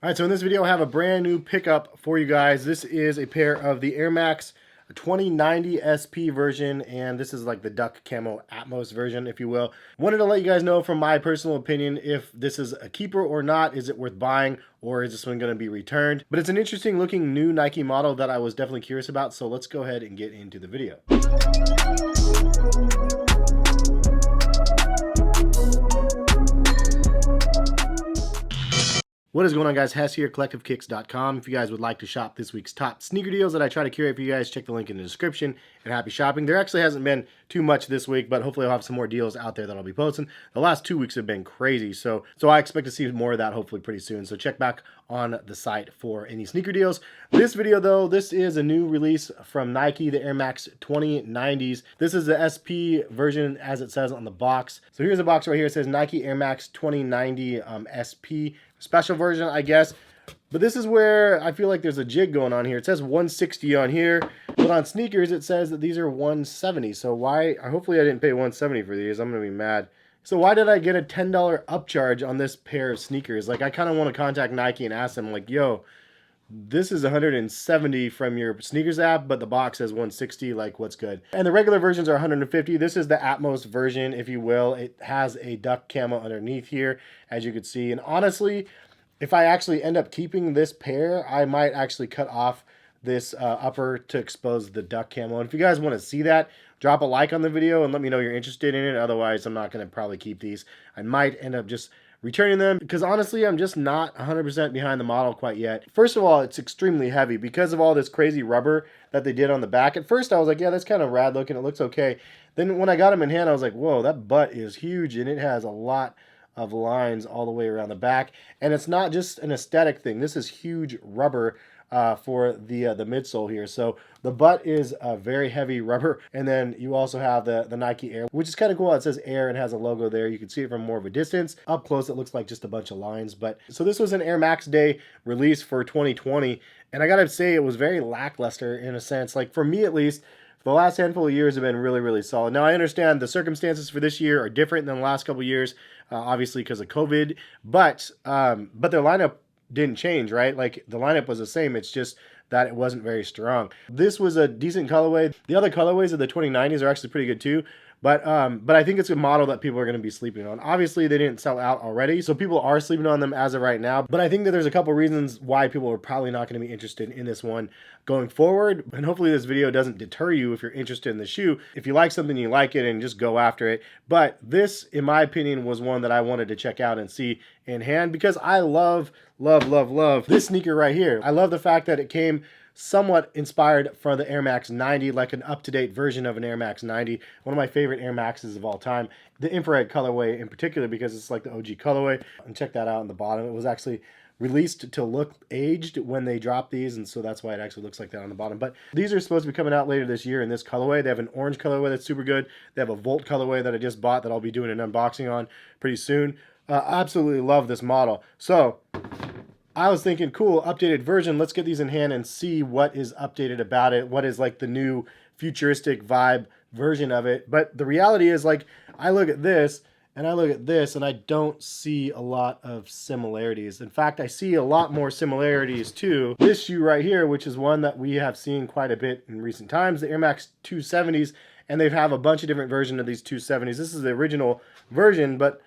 All right, so in this video, I have a brand new pickup for you guys. This is a pair of the Air Max 2090 SP version, and this is like the duck camo Atmos version, if you will. Wanted to let you guys know from my personal opinion if this is a keeper or not. Is it worth buying, or is this one going to be returned? But it's an interesting looking new Nike model that I was definitely curious about, so let's go ahead and get into the video. What is going on, guys? Hess here, collectivekicks.com. If you guys would like to shop this week's top sneaker deals that I try to curate for you guys, check the link in the description, and happy shopping. There actually hasn't been too much this week, but hopefully I'll have some more deals out there that I'll be posting. The last 2 weeks have been crazy, so I expect to see more of that hopefully pretty soon. So check back on the site for any sneaker deals. This video, though, this is a new release from Nike, the Air Max 2090s. This is the SP version, as it says on the box. So here's a box right here. It says Nike Air Max 2090 SP. Special version, I guess. But this is where I feel like there's a jig going on here. It says 160 on here, but on sneakers it says that these are 170. So why? Hopefully I didn't pay 170 for these. I'm gonna be mad. So why did I get a $10 upcharge on this pair of sneakers? Like, I kind of want to contact Nike and ask them, like, yo, this is 170 from your sneakers app, but the box says 160. Like, what's good? And the regular versions are 150. This is the Atmos version, if you will. It has a duck camo underneath here, as you can see. And honestly, if I actually end up keeping this pair, I might actually cut off this upper to expose the duck camo. And if you guys want to see that, drop a like on the video and let me know you're interested in it. Otherwise, I'm not going to probably keep these. I might end up just returning them, because honestly, I'm just not 100% behind the model quite yet. First of all, it's extremely heavy because of all this crazy rubber that they did on the back. At first, I was like, yeah, that's kind of rad looking. It looks okay. Then when I got them in hand, I was like, whoa, that butt is huge, and it has a lot of lines all the way around the back. And it's not just an aesthetic thing. This is huge rubber for the midsole here. So the butt is a very heavy rubber, and then you also have the Nike Air, which is kind of cool. It says Air and has a logo there. You can see it from more of a distance. Up close, it looks like just a bunch of lines. But so this was an Air Max Day release for 2020, and I gotta say it was very lackluster in a sense. Like, for me at least, the last handful of years have been really, really solid. Now, I understand the circumstances for this year are different than the last couple of years, obviously because of COVID, but their lineup didn't change, right? Like, the lineup was the same. It's just that it wasn't very strong. This was a decent colorway. The other colorways of the 2090s are actually pretty good too. But I think it's a model that people are going to be sleeping on. Obviously, they didn't sell out already, so people are sleeping on them as of right now. But I think that there's a couple reasons why people are probably not going to be interested in this one going forward. And hopefully this video doesn't deter you if you're interested in the shoe. If you like something, you like it, and just go after it. But this, in my opinion, was one that I wanted to check out and see in hand, because I love this sneaker right here. I love the fact that it came somewhat inspired from the Air Max 90, like an up-to-date version of an Air Max 90. One of my favorite Air Maxes of all time. The infrared colorway in particular, because it's like the OG colorway. And check that out on the bottom. It was actually released to look aged when they dropped these, and so that's why it actually looks like that on the bottom. But these are supposed to be coming out later this year in this colorway. They have an orange colorway that's super good. They have a Volt colorway that I just bought that I'll be doing an unboxing on pretty soon. Absolutely love this model. So I was thinking, cool, updated version. Let's get these in hand and see what is updated about it. What is like the new futuristic vibe version of it. But the reality is, like, I look at this and I look at this and I don't see a lot of similarities. In fact, I see a lot more similarities to this shoe right here, which is one that we have seen quite a bit in recent times, the Air Max 270s. And they have a bunch of different versions of these 270s. This is the original version, but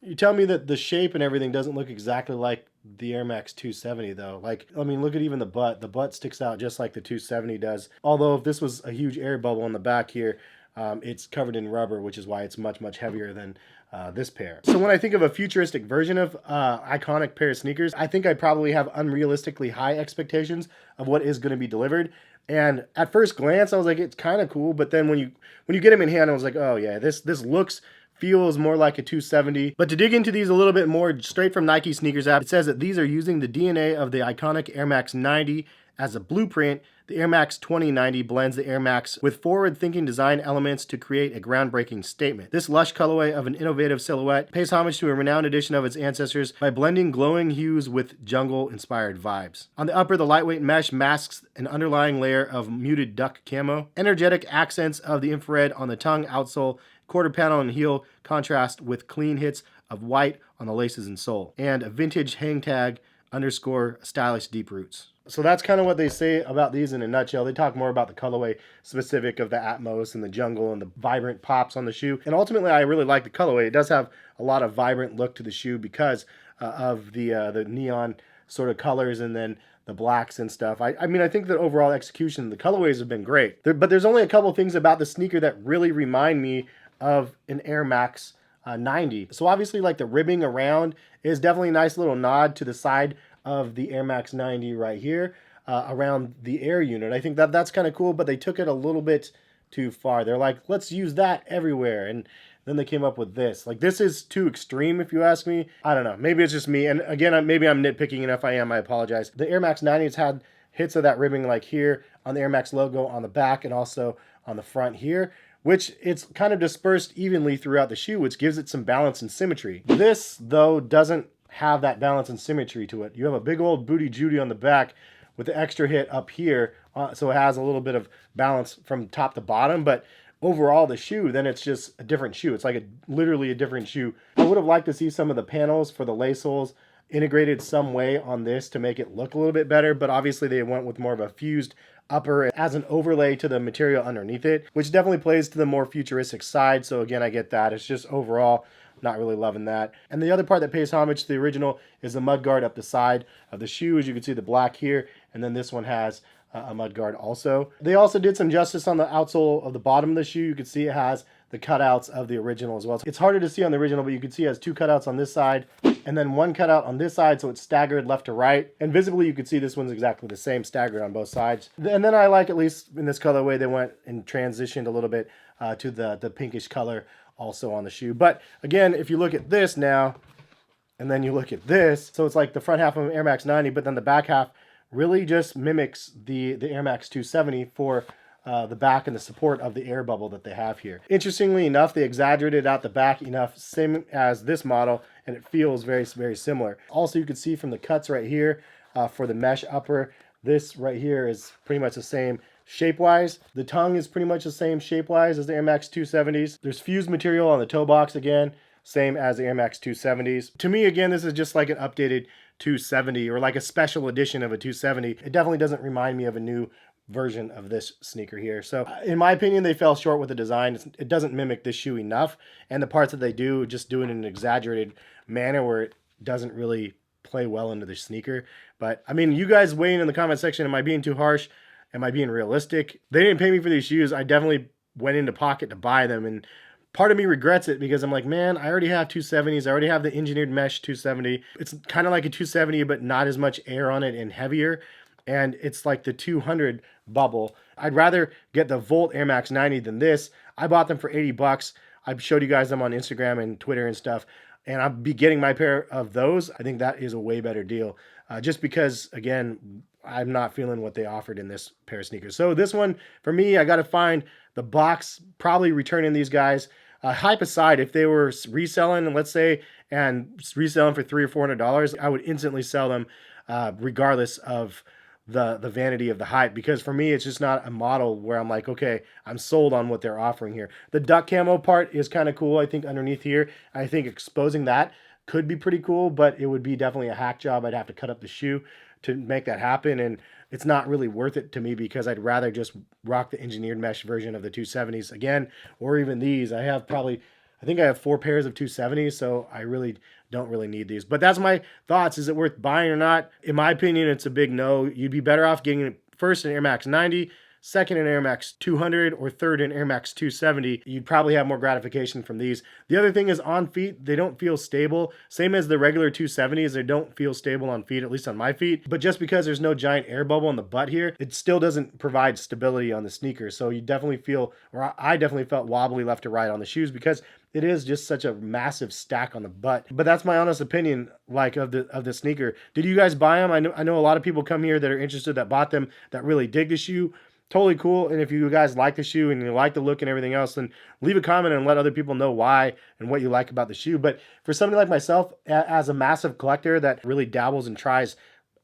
you tell me that the shape and everything doesn't look exactly like the Air Max 270 though. Like, I mean, look at even the butt. The butt sticks out just like the 270 does. Although if this was a huge air bubble on the back here, it's covered in rubber, which is why it's much, much heavier than this pair. So when I think of a futuristic version of iconic pair of sneakers, I think I probably have unrealistically high expectations of what is going to be delivered. And at first glance, I was like, it's kind of cool. But then when you get them in hand, I was like, oh yeah, this feels more like a 270. But to dig into these a little bit more, straight from Nike Sneakers app, it says that these are using the DNA of the iconic Air Max 90 as a blueprint. The Air Max 2090 blends the Air Max with forward-thinking design elements to create a groundbreaking statement. This lush colorway of an innovative silhouette pays homage to a renowned edition of its ancestors by blending glowing hues with jungle-inspired vibes. On the upper, the lightweight mesh masks an underlying layer of muted duck camo. Energetic accents of the infrared on the tongue, outsole, quarter panel, and heel contrast with clean hits of white on the laces and sole. And a vintage hang tag _stylish deep roots. So that's kind of what they say about these in a nutshell. They talk more about the colorway specific of the Atmos and the jungle and the vibrant pops on the shoe. And ultimately, I really like the colorway. It does have a lot of vibrant look to the shoe because of the neon sort of colors and then the blacks and stuff. I mean, I think that overall execution, the colorways have been great. But there's only a couple things about the sneaker that really remind me of an Air Max 90. So obviously, like the ribbing around is definitely a nice little nod to the side of the Air Max 90 right here around the air unit. I think that that's kind of cool, but they took it a little bit too far. They're like, let's use that everywhere. And then they came up with this. Like, this is too extreme, if you ask me. I don't know. Maybe it's just me. And again, maybe I'm nitpicking, and if I am, I apologize. The Air Max 90 has had hits of that ribbing like here on the Air Max logo on the back and also on the front here, which it's kind of dispersed evenly throughout the shoe, which gives it some balance and symmetry. This, though, doesn't have that balance and symmetry to it. You have a big old booty Judy on the back with the extra hit up here, so it has a little bit of balance from top to bottom, but overall the shoe, then it's just a different shoe. It's like literally a different shoe. I would have liked to see some of the panels for the lace soles integrated some way on this to make it look a little bit better, but obviously they went with more of a fused upper as an overlay to the material underneath it, which definitely plays to the more futuristic side. So again, I get that. It's just overall not really loving that. And the other part that pays homage to the original is the mud guard up the side of the shoe. As you can see, the black here, and then this one has a mud guard also. They also did some justice on the outsole of the bottom of the shoe. You can see it has the cutouts of the original as well. It's harder to see on the original, but you can see it has two cutouts on this side and then one cutout on this side, so it's staggered left to right. And visibly, you can see this one's exactly the same, staggered on both sides. And then I like, at least in this colorway, they went and transitioned a little bit to the pinkish color also on the shoe. But again, if you look at this now, and then you look at this, so it's like the front half of an Air Max 90, but then the back half really just mimics the Air Max 270 for the back and the support of the air bubble that they have here. Interestingly enough, they exaggerated out the back enough, same as this model, and it feels very, very similar. Also, you can see from the cuts right here for the mesh upper, this right here is pretty much the same shape-wise. The tongue is pretty much the same shape-wise as the Air Max 270s. There's fused material on the toe box again, same as the Air Max 270s. To me, again, this is just like an updated 270 or like a special edition of a 270. It definitely doesn't remind me of a new version of this sneaker here. So in my opinion, they fell short with the design. It doesn't mimic this shoe enough, and the parts that they do just do it in an exaggerated manner where it doesn't really play well into the sneaker. But I mean, you guys weigh in the comment section. Am I being too harsh? Am I being realistic? They didn't pay me for these shoes. I definitely went into pocket to buy them, and part of me regrets it because I'm like, man, I already have 270s. I already have the engineered mesh 270. It's kind of like a 270, but not as much air on it and heavier. And it's like the 200 bubble. I'd rather get the Volt Air Max 90 than this. I bought them for 80 bucks. I've showed you guys them on Instagram and Twitter and stuff. And I'll be getting my pair of those. I think that is a way better deal. Just because, again, I'm not feeling what they offered in this pair of sneakers. So this one, for me, I got to find the box, probably returning these guys. Hype aside, if they were reselling, and let's say, and reselling for $300 or $400, I would instantly sell them regardless of the vanity of the hype, because for me, it's just not a model where I'm like, okay, I'm sold on what they're offering here. The duck camo part is kind of cool, I think, underneath here. I think exposing that could be pretty cool, but it would be definitely a hack job. I'd have to cut up the shoe to make that happen, and it's not really worth it to me because I'd rather just rock the engineered mesh version of the 270s again, or even these. I think I have 4 pairs of 270s, so I really don't really need these. But that's my thoughts. Is it worth buying or not? In my opinion, it's a big no. You'd be better off getting it first in Air Max 90, second in Air Max 200, or third in Air Max 270. You'd probably have more gratification from these. The other thing is on feet, they don't feel stable. Same as the regular 270s, they don't feel stable on feet, at least on my feet. But just because there's no giant air bubble on the butt here, it still doesn't provide stability on the sneaker. So you definitely feel, or I definitely felt wobbly left to right on the shoes because it is just such a massive stack on the butt. But that's my honest opinion, like, of the sneaker. Did you guys buy them? I know a lot of people come here that are interested, that bought them, that really dig the shoe. Totally cool. And if you guys like the shoe and you like the look and everything else, then leave a comment and let other people know why and what you like about the shoe. But for somebody like myself, as a massive collector that really dabbles and tries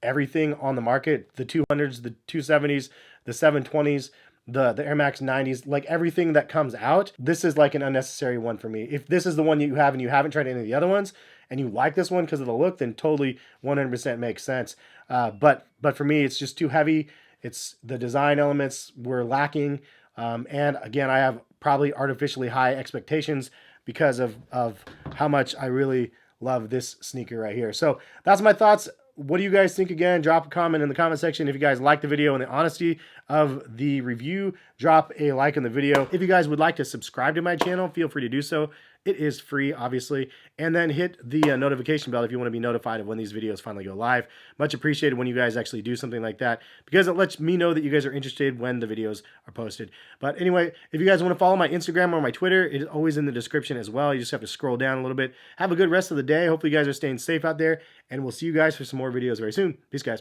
everything on the market, the 200s, the 270s, the 720s, the Air Max 90s, like everything that comes out, this is like an unnecessary one for me. If this is the one you have and you haven't tried any of the other ones, and you like this one because of the look, then totally 100% makes sense. But for me, it's just too heavy. It's the design elements were lacking. And again, I have probably artificially high expectations because of how much I really love this sneaker right here. So that's my thoughts. What do you guys think? Again, drop a comment in the comment section. If you guys like the video and the honesty of the review, drop a like on the video. If you guys would like to subscribe to my channel, feel free to do so. It is free, obviously. And then hit the notification bell if you want to be notified of when these videos finally go live. Much appreciated when you guys actually do something like that, because it lets me know that you guys are interested when the videos are posted. But anyway, if you guys want to follow my Instagram or my Twitter, it is always in the description as well. You just have to scroll down a little bit. Have a good rest of the day. Hopefully you guys are staying safe out there, and we'll see you guys for some more videos very soon. Peace, guys.